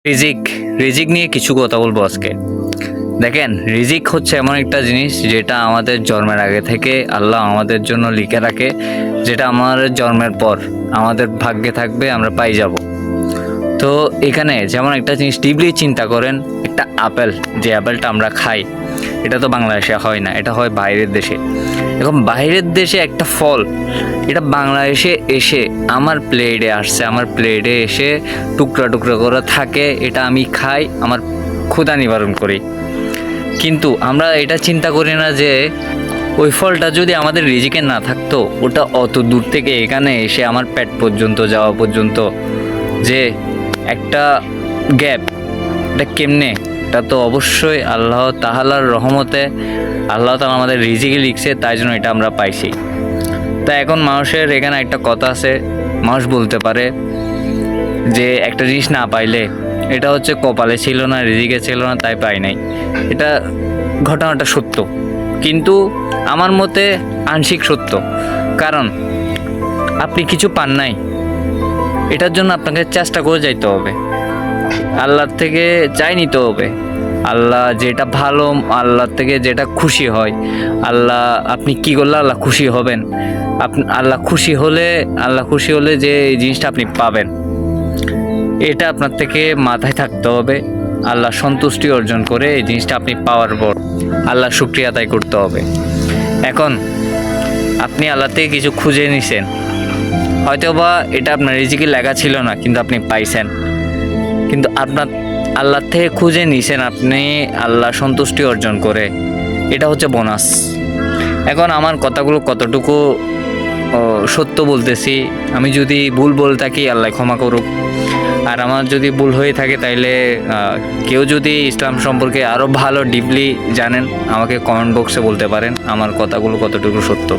রিজিক রিজিক নিয়ে কিছু কথা বলবো আজকে। দেখেন, রিজিক হচ্ছে এমন একটা জিনিস যেটা আমাদের জন্মের আগে থেকে আল্লাহ আমাদের জন্য লিখে রাখে, যেটা আমাদের জন্মের পর আমাদের ভাগ্যে থাকবে, আমরা পাই যাব। তো এখানে যেমন একটা জিনিস ডিপলি চিন্তা করেন, একটা আপেল, যে আপেলটা আমরা খাই, এটা তো বাংলাদেশে হয় না, এটা হয় বাইরের দেশে। এখন বাইরের দেশে একটা ফল, এটা বাংলাদেশে এসে আমার প্লেটে আসছে, আমার প্লেটে এসে টুকরা টুকরা করে থাকে, এটা আমি খাই, আমার ক্ষুধা নিবারণ করি। কিন্তু আমরা এটা চিন্তা করি না যে ওই ফলটা যদি আমাদের রিজিকে না থাকতো, ওটা অত দূর থেকে এখানে এসে আমার পেট পর্যন্ত যাওয়া পর্যন্ত যে একটা গ্যাপ, এটা কেমনে? এটা তো অবশ্যই আল্লাহ তাআলার রহমতে, আল্লাহ তাআলা আমাদের রিজিকে লিখছে, তাই জন্য এটা আমরা পাইছি। তা এখন মানুষের এখানে একটা কথা আছে, মানুষ বলতে পারে যে একটা জিনিস না পাইলে এটা হচ্ছে কপালে ছিল না, রিজিকে ছিল না, তাই পাই নাই। এটা ঘটনাটা সত্য, কিন্তু আমার মতে আংশিক সত্য। কারণ আপনি কিছু পান নাই, এটার জন্য আপনাকে চেষ্টা করে যাইতে হবে, আল্লাহর থেকে চাই নিতে হবে। আল্লাহ যেটা ভালো, আল্লাহর থেকে যেটা খুশি হয়, আল্লাহ আপনি কি করলে আল্লাহ খুশি হবেন, আল্লাহ খুশি হলে যে এই জিনিসটা আপনি পাবেন, এটা আপনার থেকে মাথায় থাকতে হবে। আল্লাহ সন্তুষ্টি অর্জন করে এই জিনিসটা আপনি পাওয়ার পর আল্লাহ শুকরিয়া আদায় করতে হবে। এখন আপনি আল্লাহ থেকে কিছু খুঁজে নিছেন, হয়তোবা এটা আপনার রিজিকে লেখা ছিল না, কিন্তু আপনি পাইছেন, কিন্তু আপনার আল্লাহ থেকে খুঁজে নিছেন, আপনি আল্লাহ সন্তুষ্টি অর্জন করে, এটা হচ্ছে বোনাস। এখন আমার কথাগুলো কতটুকু সত্য বলতেছি, আমি যদি ভুল বলে থাকি আল্লাহ ক্ষমা করুক। আর আমার যদি ভুল হয়ে থাকে, তাইলে কেউ যদি ইসলাম সম্পর্কে আরও ভালো ডিপলি জানেন, আমাকে কমেন্ট বক্সে বলতে পারেন আমার কথাগুলো কতটুকু সত্য।